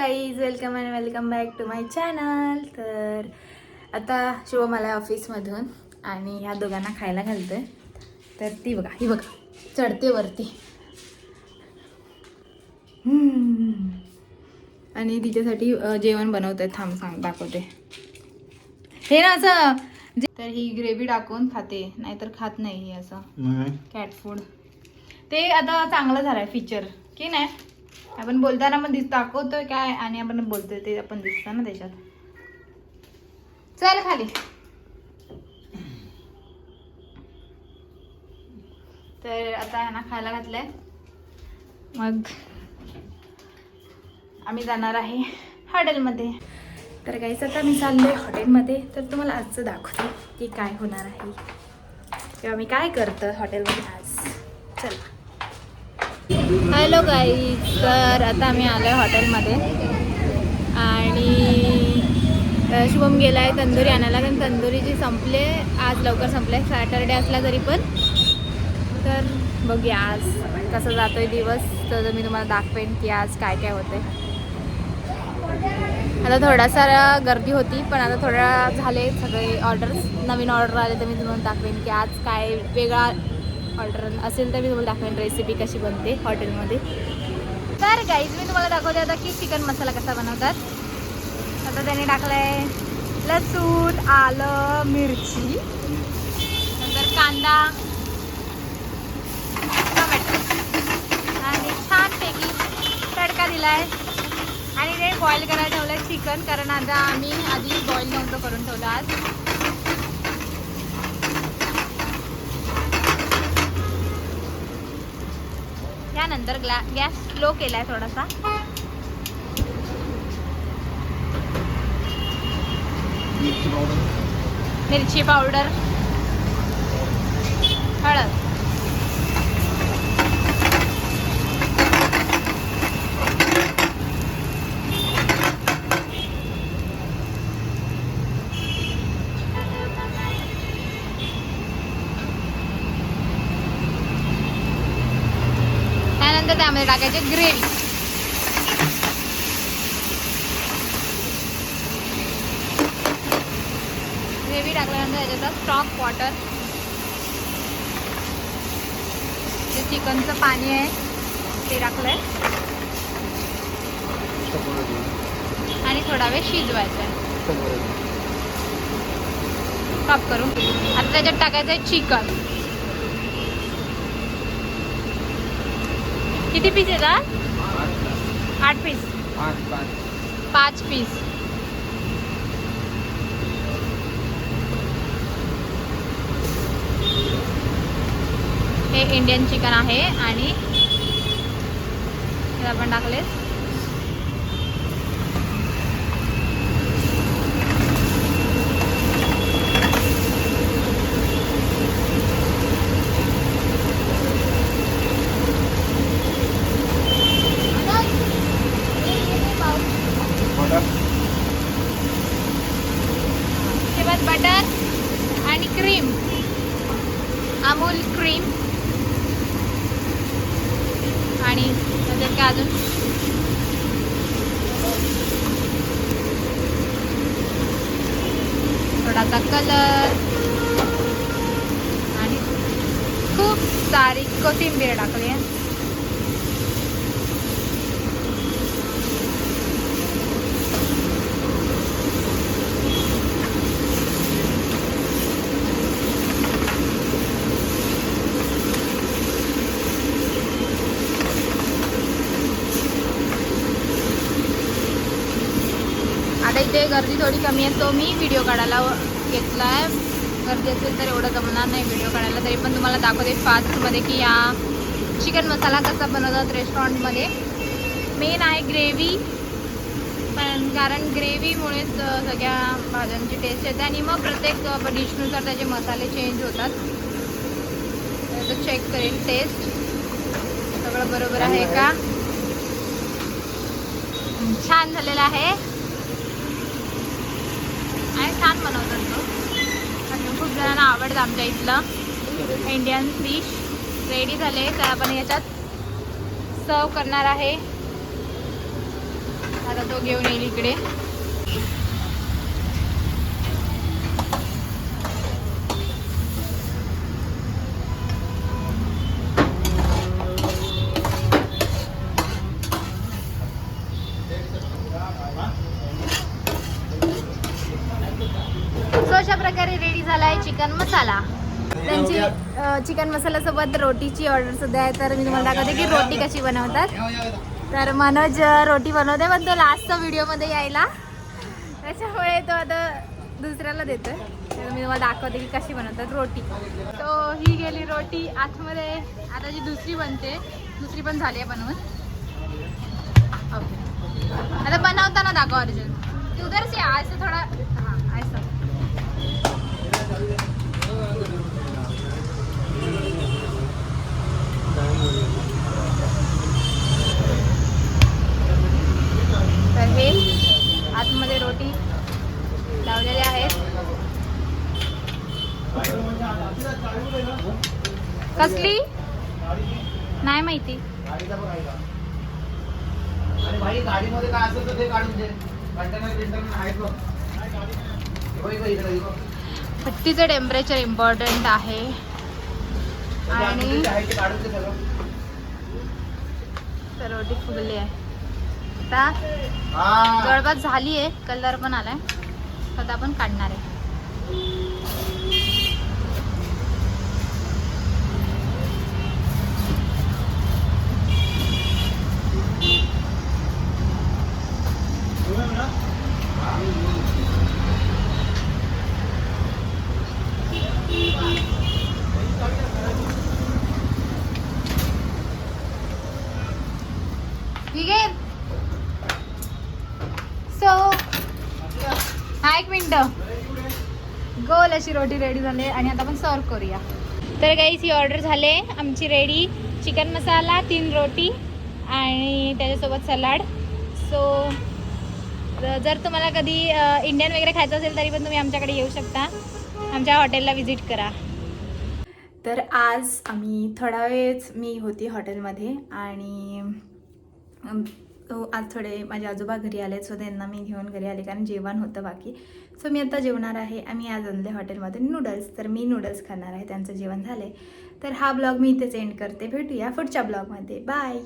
Guys, welcome and welcome back to my channel. तर आता शुभम आला ऑफिसमधून आणि ह्या दोघांना खायला घालतोय. तर ती बघा, ही बघा चढते वरती आणि तिच्यासाठी जेवण बनवतोय. थांब दाखवते. हे ना असं तर ही ग्रेव्ही टाकून खाते, नाहीतर खात नाही ही असं कॅट फूड. ते आता चांगलं झालंय फीचर की नाही. आपण बोलताना पण दाखवतोय काय आणि आपण बोलतोय ते आपण दिसतं ना त्याच्यात. चल खाली. तर आता ह्यांना खायला घातलंय. मग आम्ही जाणार आहे हॉटेलमध्ये. तर काहीच आता मी चाललोय हॉटेलमध्ये. तर तुम्हाला आजचं दाखवते की काय होणार आहे किंवा मी काय करतं हॉटेलमध्ये आज. चला. हॅलो गाईज, तर आता आम्ही आलो आहे हॉटेलमध्ये आणि शुभम गेला आहे तंदुरी आणायला. कारण तंदुरीची संपले आज, लवकर संपले. सॅटरडे असला तरी पण. तर बघूया आज कसं जातो आहे दिवस. तर मी तुम्हाला दाखवेन की आज काय काय होते. आता थोडासा गर्दी होती पण आता थोड्या झाले सगळे ऑर्डर्स. नवीन ऑर्डर आले तर मी तुम्हाला दाखवेन की आज काय वेगळा ऑर्डर असेल तर मी तुम्हाला दाखवेन रेसिपी कशी बनते हॉटेलमध्ये. तर गाईज मी तुम्हाला दाखवते आता की चिकन मसाला कसा बनवतात. आता त्याने टाकलाय लसूण, आलं, मिरची, नंतर कांदा, टोमॅटो आणि छानपैकी तडका दिलाय. आणि ते बॉईल करायला ठेवलंय चिकन, कारण आता आम्ही आधी बॉईल नव्हतं करून ठेवलं आज. त्यानंतर गॅस स्लो केलाय थोडासा. मिरची पावडर, हळद, त्यानंतर त्यामध्ये टाकायचे ग्रेव्ही. ग्रेव्ही टाकल्यानंतर त्याच्यात स्टॉक वॉटर, जे चिकनचं पाणी आहे ते टाकलंय आणि थोडा वेळ शिजवायचं आहे स्टॉप करून. आता त्याच्यात टाकायचं आहे चिकन. किती पीस येतात? 8 पीस. 5 पीस. हे इंडियन चिकन आहे आणि हे आपण टाकले. बटर आणि क्रीम, अमूल क्रीम. आणि त्याच्यात काय अजून थोडासा कलर आणि खूप सारी कोथिंबीर टाकली आहे. आता इथे गर्दी थोडी कमी आहे, तो मी व्हिडिओ काढायला घेतला आहे. गर्दी असेल तर एवढं जमणार नाही व्हिडिओ काढायला. तरी पण तुम्हाला दाखवते फास्टमध्ये की या चिकन मसाला कसा बनवतात रेस्टॉरंटमध्ये. मेन आहे ग्रेव्ही, पण कारण ग्रेव्हीमुळेच सगळ्या भाज्यांची टेस्ट येते आणि मग प्रत्येक डिशनुसार त्याचे मसाले चेंज होतात. तर चेक करेल टेस्ट सगळं बरोबर आहे का. छान झालेलं आहे आणि छान बनवतात तो. आणि खूप जणांना आवडतं आमच्या इथलं इंडियन फिश. रेडी झाले तर आपण याच्यात सर्व करणार आहे. आता तो घेऊन येईल इकडे. सो अशा प्रकारे रेडी झाला आहे चिकन मसाला. त्यांची चिकन मसाला सोबत रोटीची ऑर्डर सुद्धा आहे. तर मी तुम्हाला दाखवते की रोटी कशी बनवतात. तर मनोज रोटी बनवते पण तो लास्टच्या व्हिडिओमध्ये यायला, त्याच्यामुळे तो आता दुसऱ्याला देतोय. तर मी तुम्हाला दाखवते की कशी बनवतात रोटी. तो ही गेली रोटी आतमध्ये. आता जी दुसरी बनते, दुसरी पण झाली आहे बनवून. ओके, आता बनवताना दाखव अर्जुन. तू उधर से असं थोडा, हां असं. तर हे आतमध्ये रोटी लावलेले आहेत. कसली नाही माहिती. गाडीमध्ये काय असेल तर ते काढून दे. कंटेनर आहेत बघ. भट्टीचं टेम्परेचर इम्पॉर्टंट आहे. आणि तर रोटी फुगली आहे. आता जवळपास झाली आहे, कलर पण आलाय. आता आपण काढणार आहे. ठीक आहे. सो हा एक मिनटं. गोल अशी रोटी रेडी झाली आणि आता आपण सर्व करूया. तर गाईस ही ऑर्डर झाले आमची रेडी. चिकन मसाला, 3 रोटी आणि त्याच्यासोबत सलाड. सो जर तुम्हाला कधी इंडियन वगैरे खायचं असेल तरी पण तुम्ही आमच्याकडे येऊ शकता. आमच्या हॉटेलला व्हिजिट करा. तर आज आम्ही थोडा वेळच मी होती हॉटेलमध्ये आणि आज थोडे माझे आजोबा घरी आले. सो त्यांना मी घेऊन घरी आले कारण जेवण होतं बाकी. सो मी आता जेवणार आहे. आम्ही आज आणले हॉटेलमध्ये नूडल्स. तर मी नूडल्स खाणार आहे. त्यांचं जेवण झाले. तर हा ब्लॉग मी इथेच एंड करते. भेटूया पुढच्या ब्लॉगमध्ये. बाय.